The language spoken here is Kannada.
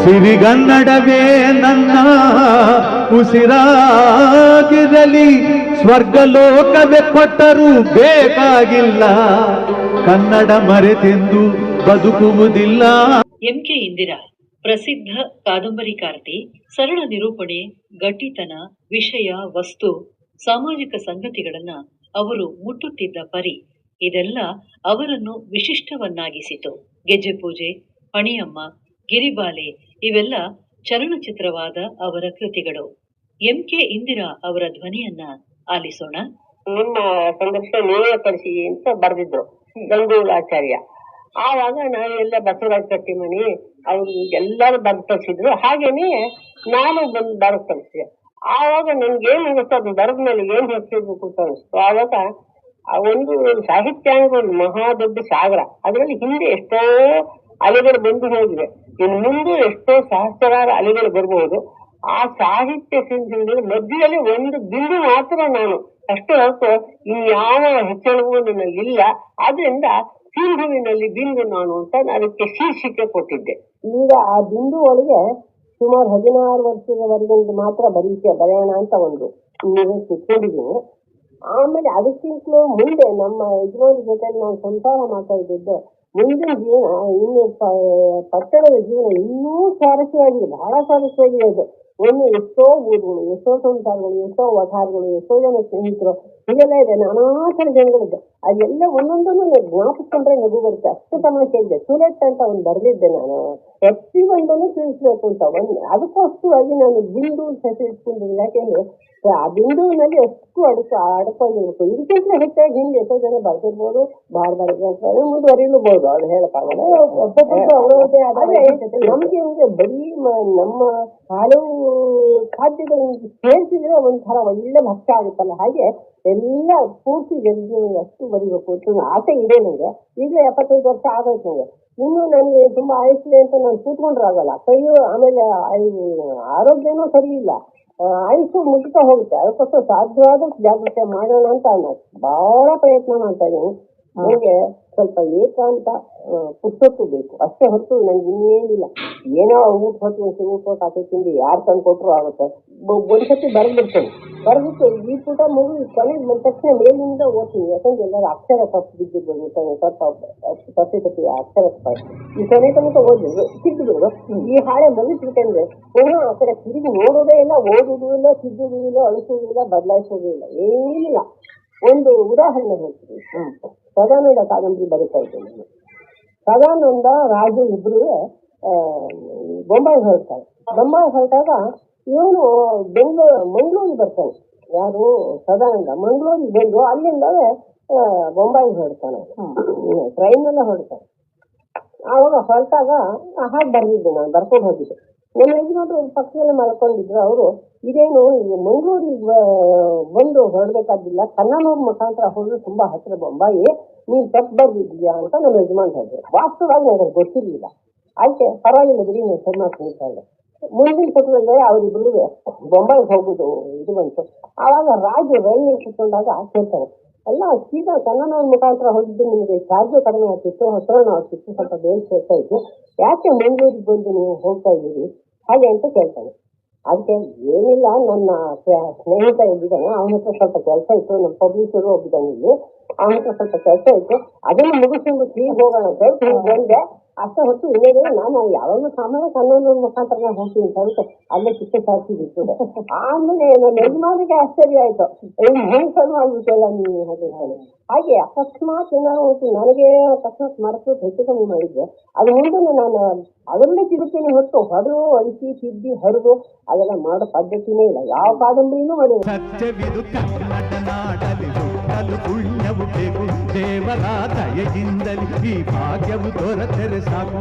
ಸಿರಿಗನ್ನಡವೇ ನನ್ನ ಉಸಿರಾಗಿರಲಿ, ಸ್ವರ್ಗಲೋಕವೇ ಕೊಟ್ಟರೂ ಬೇಕಾಗಿಲ್ಲ, ಕನ್ನಡ ಮರೆತೆಂದು ಬದುಕುವುದಿಲ್ಲ. ಎಂಕೆ ಇಂದಿರಾ ಪ್ರಸಿದ್ಧ ಕಾದಂಬರಿಕಾರ್ತಿ. ಸರಳ ನಿರೂಪಣೆ, ಗಟ್ಟಿತನ, ವಿಷಯ, ವಸ್ತು, ಸಾಮಾಜಿಕ ಸಂಗತಿಗಳನ್ನ ಅವರು ಮುಟ್ಟುತ್ತಿದ್ದ ಪರಿ ಇದೆಲ್ಲ ಅವರನ್ನು ವಿಶಿಷ್ಟವನ್ನಾಗಿಸಿತು. ಗೆಜ್ಜೆ ಪೂಜೆ, ಪಣಿಯಮ್ಮ, ಗಿರಿಬಾಲೆ ಇವೆಲ್ಲ ಚಲನಚಿತ್ರವಾದ ಅವರ ಕೃತಿಗಳು. ಎಂಕೆ ಇಂದಿರಾ ಅವರ ಧ್ವನಿಯನ್ನ ಆಲಿಸೋಣ. ನಿಮ್ಮ ಸಂದರ್ಶನ ನೀವೇ ಕಳಿಸಿ ಅಂತ ಬರೆದಿದ್ರು ಗಂಗೂಳಾಚಾರ್ಯ. ಆವಾಗ ನಾನೆಲ್ಲ ಬಸವರಾಜ ಕಟ್ಟಿಮನಿ ಅವರು ಎಲ್ಲರೂ ಬರೆದು ಕಳಿಸಿದ್ರು. ಹಾಗೇನೆ ನಾನು ಬಂದು ಬರೆದು ಕಳಿಸಿದೆ. ಆವಾಗ ನನ್ಗೇನು ಅನಿಸ್ತು, ಅದು ಬರೆದ ಮೇಲೆ ಏನ್ ಹೇಳ್ತಿರ್ಬೇಕು ಅಂತ ಅನಿಸ್ತು. ಆವಾಗ ಒಂದು ಸಾಹಿತ್ಯ ಒಂದು ಮಹಾ ದೊಡ್ಡ ಸಾಗರ, ಅದರಲ್ಲಿ ಹಿಂದೆ ಎಷ್ಟೋ ಅಲೆಗಳು ಬಂದು ಹೋಗಿವೆ, ಇನ್ನು ಮುಂದೆ ಎಷ್ಟೋ ಸಹಸ್ರಾರು ಅಲೆಗಳು ಬರಬಹುದು. ಆ ಸಾಹಿತ್ಯ ಸಿಂಧುವಿನ ಮಧ್ಯದಲ್ಲಿ ಒಂದು ಬಿಂದು ಮಾತ್ರ ನಾನು, ಅಷ್ಟೇ ಹೊರತು ಇನ್ಯಾವ ಹೆಚ್ಚಳವೂ ನನಗೆ ಇಲ್ಲ. ಆದ್ರಿಂದ ಸಿಂಧುವಿನಲ್ಲಿ ಬಿಂದು ನಾನು ಅಂತ ಅದಕ್ಕೆ ಶೀರ್ಷಿಕೆ ಕೊಟ್ಟಿದ್ದೆ. ಈಗ ಆ ಬಿಂದು ಒಳಗೆ ಸುಮಾರು 16 ವರ್ಷದವರೆಗೆ ಮಾತ್ರ ಬರೆಯೋಣ ಅಂತ ಒಂದು ತಿಳ್ಕೊಂಡಿದ್ದೀನಿ. ಆಮೇಲೆ ಅದಕ್ಕಿಂತಲೂ ಮುಂದೆ ನಮ್ಮ ಯಜಮಾನ ಜೊತೆ ನಾನು ಸಂಸಾರ ಮಾಡ್ತಾ ಇದ್ದಿದ್ದು, ಮುಂದಿನ ಜೀವನ ಇನ್ನು ಪಟ್ಟಣದ ಜೀವನ ಇನ್ನೂ ಸ್ವಾರಸ್ಯವಾಗಿದೆ, ಬಹಳ ಸ್ವಾರಸ್ಯವಾಗಿದೆ. ಅದು ಒಂದು ಎಷ್ಟೋ ಊರುಗಳು, ಎಷ್ಟೋ ಸಂಸಾರಗಳು, ಎಷ್ಟೋ ವಠಾರಗಳು, ಎಷ್ಟೋ ಜನ ಸ್ನೇಹಿತರು, ಹೀಗೆಲ್ಲ ಇದೆ, ನಾನಾ ಥರ ಜನಗಳಿದ್ದೆ. ಅದೆಲ್ಲ ಒಂದೊಂದನ್ನು ಜ್ಞಾಪಿಸ್ಕೊಂಡ್ರೆ ನಗು ಬರುತ್ತೆ, ಅಷ್ಟು ತಮಾಷೆ ಇದೆ. ಸುಲೆಟ್ ಅಂತ ಒಂದು ಬರೆದಿದ್ದೆ ನಾನು, ಪ್ರತಿ ಒಂದನ್ನು ತಿಳಿಸ್ಬೇಕು ಅಂತ. ಅದಕ್ಕೋಸ್ಕರವಾಗಿ ನಾನು ಬಿಂದು ಹೆಸರಿಟ್ಕೊಂಡಿಲ್ಲ. ಯಾಕೆಂದ್ರೆ ಆ ಬಿಂದುವಿನಲ್ಲಿ ಎಷ್ಟು ಅಡ್ಕೊಂಡಿರ್ಬೇಕು. ಇದಕ್ಕಿಂತ ಹೆಚ್ಚಾಗಿ ಹಿಂದೆ ಎಷ್ಟೋ ಜನ ಬರ್ತಿರ್ಬೋದು, ಮುಂದುವರಿಯಲೂಬಹುದು, ಅದು ಹೇಳಕ್ಕಾಗಲ್ಲ. ನಮ್ಗೆ ಅಂದ್ರೆ ಬರೀ ನಮ್ಮ ಹಲವು ಖಾದ್ಯಗಳನ್ನು ಸೇರಿಸಿದ್ರೆ ಒಂಥರ ಒಳ್ಳೆ ಭಕ್ಷ್ಯ ಆಗುತ್ತಲ್ಲ, ಹಾಗೆ ಎಲ್ಲ ಪೂರ್ತಿ ಜಲ್ದಿ ಅಷ್ಟು ಬರೀಬೇಕು ಅಂತ ಆಸೆ ಇದೆ ನನಗೆ. ಈಗ 75 ವರ್ಷ ಆಗೋಯ್ತು ನನಗೆ. ಇನ್ನು ನನಗೆ ತುಂಬಾ ಆಯುಷ್ಯ ಅಂತ ನಾನು ಕೂತ್ಕೊಂಡ್ರೆ ಆಗಲ್ಲ, ಕೈಯು ಆಮೇಲೆ ಆರೋಗ್ಯನೂ ಸರಿ ಇಲ್ಲ, ಆಯುಷ್ಯ ಮುಗಿತಾ ಹೋಗುತ್ತೆ. ಅದಕ್ಕೋಸ್ಕರ ಸಾಧ್ಯವಾದಷ್ಟು ಜಾಗ್ರತೆ ಮಾಡೋಣ ಅಂತ ಬಹಳ ಪ್ರಯತ್ನ ಮಾಡ್ತಾ ಇದ್ದೀನಿ. ನನಗೆ ಸ್ವಲ್ಪ ಏಕಾಂತ ಪುಸ್ತಕ ಬೇಕು, ಅಷ್ಟೇ ಹೊರತು ನನ್ಗೆ ಇನ್ನೇನಿಲ್ಲ. ಏನೋ ಊಟ ಕಾಫಿ ತಿಂದು ಯಾರು ತಂದು ಕೊಟ್ಟರು ಆಗುತ್ತೆ. ಒಂದ್ಸತಿ ಬರೆದ್ಬಿಡ್ತೇನೆ, ಬರೆದ್ಬಿಟ್ಟು ಈ ಪುಟ ಮುಗಿ ಕೊನೆಗೆ ಬಂದ ತಕ್ಷಣ ಮೇಲಿಂದ ಓದ್ತೀನಿ. ಯಾಕಂದ್ರೆ ಎಲ್ಲರೂ ಅಕ್ಷರ ತಪ್ಪು ಬಿದ್ದಿರ್ಬೋದು, ತಪ್ಪಿ ಅಕ್ಷರ ಈ ಕೊನೆ ತನಕ ಓದಿದ್ರು ತಿದ್ದುಬಿಡು. ಈ ಹಾಳೆ ಮುಗಿಸ್ಬಿಟ್ಟಂದ್ರೆ ಪುನಃ ಆ ಕಡೆ ತಿರುಗಿ ನೋಡೋದೇ ಇಲ್ಲ, ಓದುವುದೂ ಇಲ್ಲ, ತಿದ್ದುವುದೂ ಇಲ್ಲ, ಅಳಿಸೋದೂ ಇಲ್ಲ, ಬದಲಾಯಿಸೋದೂ ಇಲ್ಲ, ಏನಿಲ್ಲ. ಒಂದು ಉದಾಹರಣೆ ಹೇಳ್ತೀನಿ. ಸದಾನಂದ ಕಾದಂಬರಿ ಬರೀತಾ ಇದ್ದೇನೆ ನಾನು. ಸದಾನಂದ ರಾಜು ಇಬ್ರು ಬೊಂಬಾಯಿ ಹೊರಡ್ತಾರೆ. ಬೊಂಬಾಯಿ ಹೊರಟಾಗ ಇವನು ಮಂಗಳೂರಿಗೆ ಬರ್ತಾನೆ. ಯಾರು? ಸದಾನಂದ ಮಂಗಳೂರಿಗೆ ಬಂದು ಅಲ್ಲಿಂದಲೇ ಬೊಂಬಾಯಿಗೆ ಹೊರಡ್ತಾನೆ, ಟ್ರೈನೆಲ್ಲ ಹೊರಡ್ತಾನೆ. ಆವಾಗ ಹೊರಟಾಗ ಹಾಗೆ ಬರ್ದಿದ್ದೆ ನಾನು, ಬರ್ಕೊಂಡು ಹೋಗಿದ್ದೆ. ನನ್ನ ಯಜಮಾನರು ಪಕ್ಕದಲ್ಲೇ ಮಲ್ಕೊಂಡಿದ್ರು. ಅವರು ಇದೇನು ಮಂಗಳೂರಿಗೆ ಬಂದು ಹೊರಡ್ಬೇಕಾದಿಲ್ಲ, ಕನ್ನಡೂರ್ ಮುಖಾಂತರ ಹೋಗಿ ತುಂಬಾ ಹತ್ತಿರ ಬೊಂಬಾಯಿ, ನೀನ್ ತಪ್ಪು ಬರ್ದಿದ್ಯಾ ಅಂತ ನಮ್ಮ ಯಜಮಾನ್ ಹೇಳಿದ್ರು. ವಾಸ್ತವವಾಗಿ ನನಗೆ ಗೊತ್ತಿರ್ಲಿಲ್ಲ. ಆಯ್ಕೆ ಪರವಾಗಿಲ್ಲ ಬಿಡಿ, ನಾನು ಸರಿ ಮಾಡ್ಕೊಂಡಿದ್ದೆ. ಮುಂದಿನ ಪುಟದಲ್ಲಿ ಅವರಿಬ್ರು ಬೊಂಬಾಯಿಗೆ ಹೋಗುದು ಇದು ಬಂತು. ಆವಾಗ ರಾಜು ರೈಲಿನಲ್ಲಿ ಕೂತ್ಕೊಂಡಾಗ ಕೇಳ್ತಾರೆ, ಎಲ್ಲ ಸೀದಾ ಕನ್ನಡೂರ್ ಮುಖಾಂತರ ಹೋಗಿದ್ದು ನಿಮಗೆ ಚಾರ್ಜು ಕಡಿಮೆ ಆಗ್ತಿತ್ತು, ಹೊಸರಣ ಆಗ್ತಿತ್ತು, ಸ್ವಲ್ಪ ಬೇಗ ಸೇರ್ತಾ ಇತ್ತು, ಯಾಕೆ ಮಂಗಳೂರಿಗೆ ಬಂದು ನೀವು ಹೋಗ್ತಾ ಇದ್ದೀರಿ ಹಾಗೆ ಅಂತ ಕೇಳ್ತಾನೆ. ಅದಕ್ಕೆ ಏನಿಲ್ಲ, ನನ್ನ ಸ್ನೇಹಿತ ಇದ್ದಿದ್ದಾನೆ, ಅವನ ಹತ್ರ ಸ್ವಲ್ಪ ಕೆಲಸ ಇತ್ತು, ನಮ್ಮ ಪಬ್ಲಿಷರು ಹೋಗಿದ್ದಾನೆ ಇಲ್ಲಿ, ಅವನ ಹತ್ರ ಸ್ವಲ್ಪ ಕೆಲಸ ಇತ್ತು, ಅದನ್ನು ಮುಗಿಸ್ಕೊಂಡು ಹೀಗೆ ಹೋಗೋಣ ಅಂತ ಹೇಳಿ ಬಂದೆ. ಅಷ್ಟೇ ಹೊತ್ತು ಇನ್ನೇನು ನಾನು ಯಾವಾಗಲೂ ಸಾಮಾನ್ಯ ಕನ್ನಡ ಮುಖಾಂತರ ಹೋಗ್ತೀನಿ ಅಂತ ಹೇಳ್ತೆ, ಅಲ್ಲೇ ಚಿಕ್ಕ ಸಾಧಿಸಿದ್ದು. ಆಮೇಲೆ ನನ್ನ ಯಜಮಾನಿಗೆ ಆಶ್ಚರ್ಯ ಆಯ್ತು, ಹೆಂಗ್ ಸಣ್ಣ ಆಗ್ಬಿಟ್ಟಲ್ಲ ನೀವು ಹೇಳ್ತಾರೆ. ಹಾಗೆ ಅಕಸ್ಮಾತ್ ಏನಾದ್ರು ನನಗೆ ಅಕಸ್ಮಾತ್ ಮರೆತು ಹೆಚ್ಚು ಕಮ್ಮಿ ಮಾಡಿದ್ದೆ, ಅದು ಮುಂದೆ ನಾನು ಅದರಲ್ಲೇ ತಿರುಗ್ತೀನಿ ಹೊತ್ತು ಹೊರಡು ಅಳಿಸಿ ತಿದ್ದಿ ಹರಿದು ಅದೆಲ್ಲ ಮಾಡೋ ಪದ್ಧತಿನೇ ಇಲ್ಲ, ಯಾವ ಕಾದಂಬರಿನೂ ಮಾಡಿಲ್ಲ. ಸತ್ಯವಿದು ಕನ್ನಡ ನಾಡಲಿ ಹುಟ್ಟಲು ಪುಣ್ಯವು ಬೇಕು, ದೇವರ ದಯೆಯಿಂದಲೇ ಈ ಭಾಗ್ಯವು ದೊರೆತರೆ ಸಾಕು.